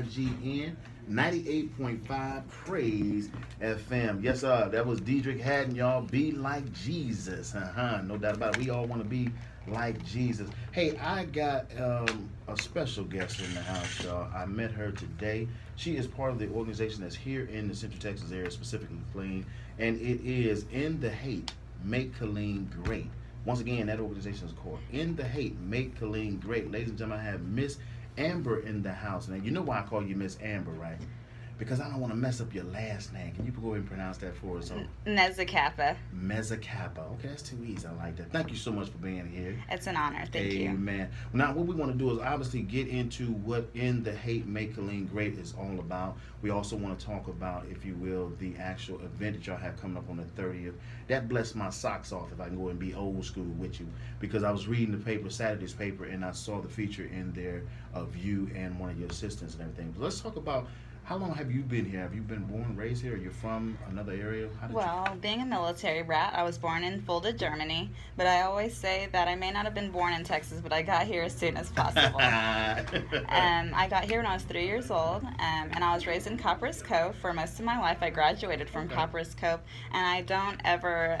WRGN 98.5 Praise FM. Yes, sir. That was Diedrich Haddon, y'all. Be like Jesus. No doubt about it. We all want to be like Jesus. Hey, I got a special guest in the house, y'all. I met her today. She is part of the organization that's here in the Central Texas area, specifically Killeen, and it is In the Hate, Make Killeen Great. Once again, that organization is called In the Hate, Make Killeen Great. Ladies and gentlemen, I have Miss Amber in the house. Now, you know why I call you Miss Amber, right? Because I don't want to mess up your last name. Can you go ahead and pronounce that for us? Mezzacappa. Mezzacappa. Okay, that's too easy. I like that. Thank you so much for being here. It's an honor. Thank you. Amen. Now, what we want to do is obviously get into what In the Hate, Make Killeen Great is all about. We also want to talk about, if you will, the actual event that y'all have coming up on the 30th. That blessed my socks off, if I can go and be old school with you, because I was reading the paper, Saturday's paper, and I saw the feature in there of you and one of your assistants and everything. But let's talk about, how long have you been here? Have you been born, raised here? Are you from another area? Being a military brat, I was born in Fulda, Germany, but I always say that I may not have been born in Texas, but I got here as soon as possible. I got here when I was 3 years old, and I was raised in Copperas Cove for most of my life. I graduated from Copperas Cove, and I don't ever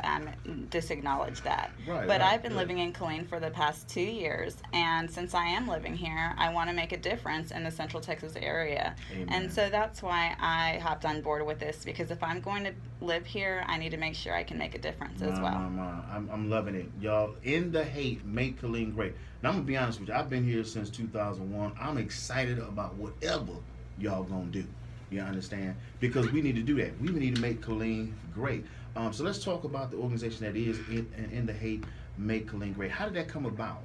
disacknowledge that. But I've been living in Killeen for the past 2 years, and since I am living here, I want to make a difference in the Central Texas area. Amen. And so that's why I hopped on board with this, because if I'm going to live here, I need to make sure I can make a difference as well. I'm loving it. Y'all, In the Hate, Make Killeen Great. Now, I'm going to be honest with you. I've been here since 2001. I'm excited about whatever y'all going to do. You understand? Because we need to do that. We need to make Killeen great. So let's talk about the organization that is In the Hate, Make Killeen Great. How did that come about?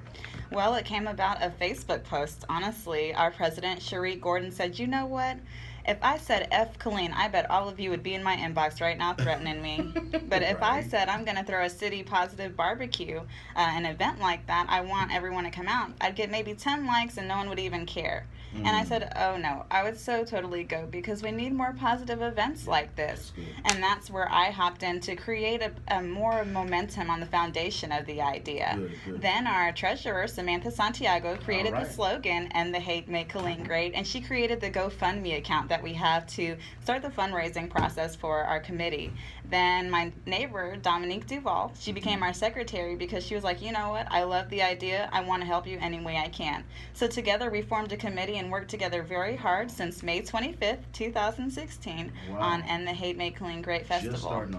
Well, it came about a Facebook post. Honestly, our president, Shariq Gordon, said, you know what? If I said F Killeen, I bet all of you would be in my inbox right now threatening me. But if I said I'm going to throw a city positive barbecue, an event like that, I want everyone to come out, I'd get maybe 10 likes and no one would even care. And I said, oh no, I would so totally go, because we need more positive events like this. And that's where I hopped in to create a more momentum on the foundation of the idea. Good. Then our treasurer, Samantha Santiago, created the slogan, "And the Hate Make Killeen Great," and she created the GoFundMe account that we have to start the fundraising process for our committee. Then my neighbor, Dominique Duval, she became our secretary, because she was like, you know what, I love the idea, I want to help you any way I can. So together we formed a committee and worked together very hard since May 25th, 2016 on And the Hate Make Killeen Great Festival. Just starting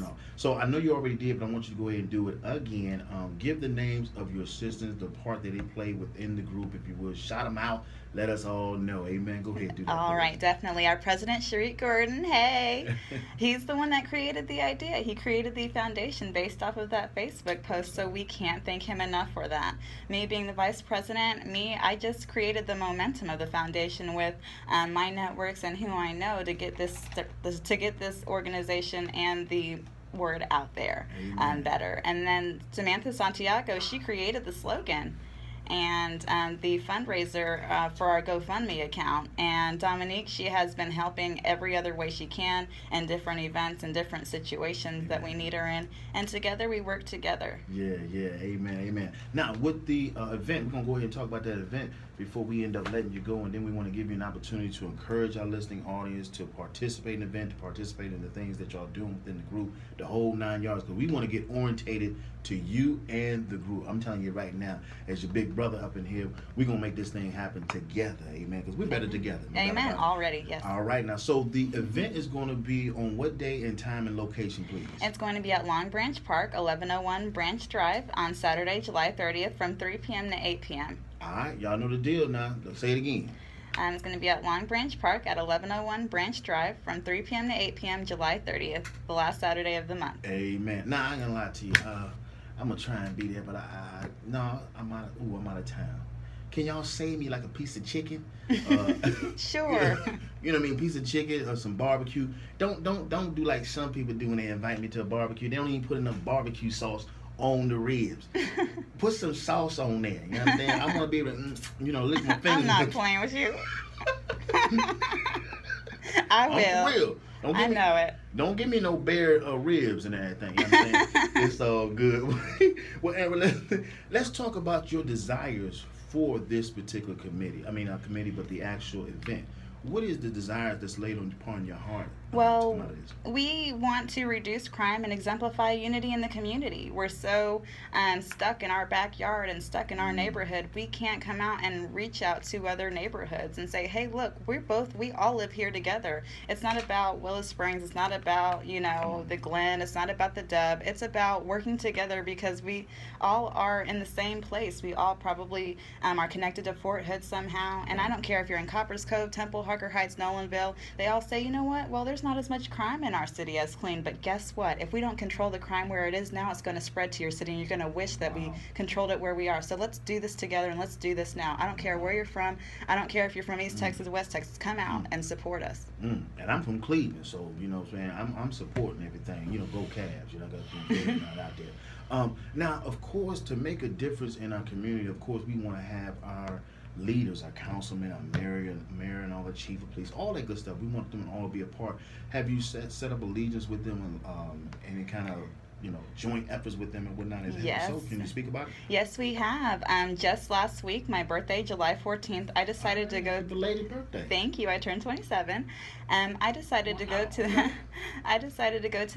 off. So I know you already did, but I want you to go ahead and do it again. Give the names of your assistants, the part that they play within the group, if you would. Shout them out. Let us all know. Amen. Go ahead and do that. All right, definitely. Our president, Shariq Gordon, hey. He's the one that created the idea. He created the foundation based off of that Facebook post, so we can't thank him enough for that. Me being the vice president, I just created the momentum of the foundation with my networks and who I know to get this organization and the word out there better. And then Samantha Santiago, she created the slogan and the fundraiser for our GoFundMe account. And Dominique, she has been helping every other way she can in different events and different situations that we need her in. And together we work together. Yeah, amen. Now, with the event, we're going to go ahead and talk about that event before we end up letting you go, and then we want to give you an opportunity to encourage our listening audience to participate in the event, to participate in the things that y'all doing within the group, the whole 9 yards, because we want to get orientated to you and the group. I'm telling you right now, as your big brother up in here, we're going to make this thing happen together, amen, because we're better together. Amen, already, yes. All right, now, so the event is going to be on what day and time and location, please? It's going to be at Long Branch Park, 1101 Branch Drive, on Saturday, July 30th, from 3 p.m. to 8 p.m. All right, y'all know the deal now. Let's say it again. It's going to be at Long Branch Park at 1101 Branch Drive from 3 p.m. to 8 p.m. July 30th, the last Saturday of the month. Amen. Now, I ain't going to lie to you. I'm going to try and be there, but I'm out of town. Can y'all save me like a piece of chicken? Sure. You know what I mean? Piece of chicken or some barbecue. Don't do like some people do when they invite me to a barbecue. They don't even put enough barbecue sauce on the ribs. Put some sauce on there. You know what I'm saying? I want to be able to, lick my fingers. I'm not playing with you. I will. I know it. Don't give me no bare ribs and everything. You know what I'm saying? It's all good. Well, Amber, let's talk about your desires for this particular committee? I mean, not committee, but the actual event. What is the desire that's laid upon your heart? Well, we want to reduce crime and exemplify unity in the community. We're so stuck in our backyard and stuck in our neighborhood. We can't come out and reach out to other neighborhoods and say, hey, look, we all live here together. It's not about Willow Springs. It's not about, the Glen. It's not about the Dub. It's about working together because we all are in the same place. We all probably are connected to Fort Hood somehow. And I don't care if you're in Coppers Cove, Temple, Harker Heights, Nolanville. They all say, you know what? Well, there's not as much crime in our city as Killeen, but guess what? If we don't control the crime where it is now, it's going to spread to your city, and you're going to wish that we controlled it where we are. So let's do this together, and let's do this now. I don't care where you're from. I don't care if you're from East Texas, West Texas. Come out and support us. And I'm from Cleveland, so you know what I'm saying, I'm supporting everything. Go Cavs. Got to be out there. Now, of course, to make a difference in our community, of course, we want to have our leaders, our councilmen, our mayor and all the chief of police, all that good stuff. We want them to all be a part. Have you set up allegiance with them and any kind of joint efforts with them and whatnot? Yes. So can you speak about it? Yes, we have. Just last week, my birthday, July 14th, I decided to go. Belated birthday. Thank you. I turned 27. I decided to go to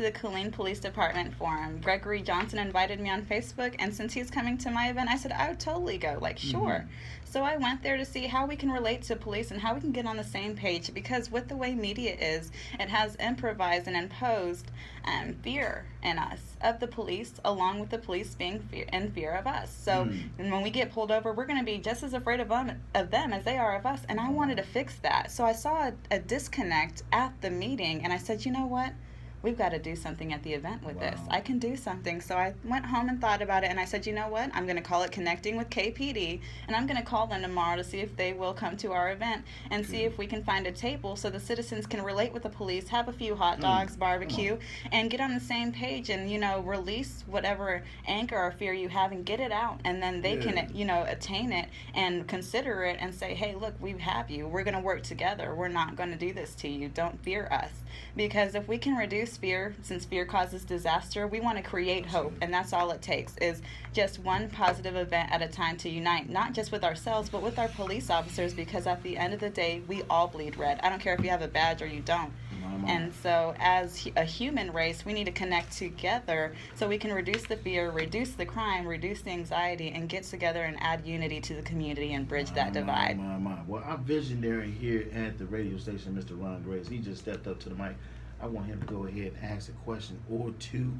the Killeen Police Department Forum. Gregory Johnson invited me on Facebook, and since he's coming to my event, I said I would totally go. Sure. So I went there to see how we can relate to police and how we can get on the same page, because with the way media is, it has improvised and imposed fear in us of the police, along with the police being in fear of us. So when we get pulled over, we're going to be just as afraid of them as they are of us. And I wanted to fix that. So I saw a disconnect at the meeting, and I said, you know what? We've got to do something at the event with this. I can do something. So I went home and thought about it, and I said, you know what? I'm going to call it Connecting with KPD, and I'm going to call them tomorrow to see if they will come to our event and see if we can find a table so the citizens can relate with the police, have a few hot dogs, barbecue, and get on the same page and, release whatever anger or fear you have and get it out. And then they can, attain it and consider it and say, hey, look, we have you. We're going to work together. We're not going to do this to you. Don't fear us. Because if we can reduce fear, since fear causes disaster, we want to create hope, and that's all it takes, is just one positive event at a time to unite, not just with ourselves, but with our police officers, because at the end of the day, we all bleed red. I don't care if you have a badge or you don't. And so as a human race, we need to connect together so we can reduce the fear, reduce the crime, reduce the anxiety, and get together and add unity to the community and bridge that divide. Well, our visionary here at the radio station, Mr. Ron Grace, he just stepped up to the mic. I want him to go ahead and ask a question or two.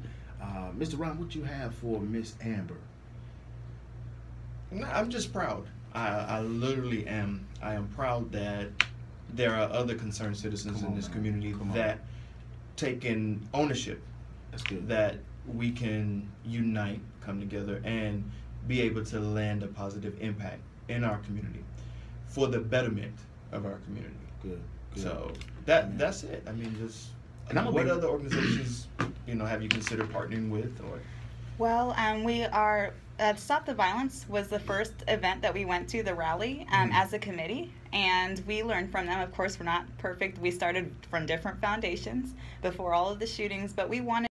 Mr. Ron, what you have for Miss Amber? No, I'm just proud. I literally am. I am proud that there are other concerned citizens in this community that take in ownership. That's good. That we can unite, come together, and be able to land a positive impact in our community for the betterment of our community. Good. So that's it. I mean, just what other organizations have you considered partnering with? Or well, we are Stop the Violence was the first event that we went to, the rally, as a committee, and we learned from them. Of course, we're not perfect. We started from different foundations before all of the shootings, but we wanted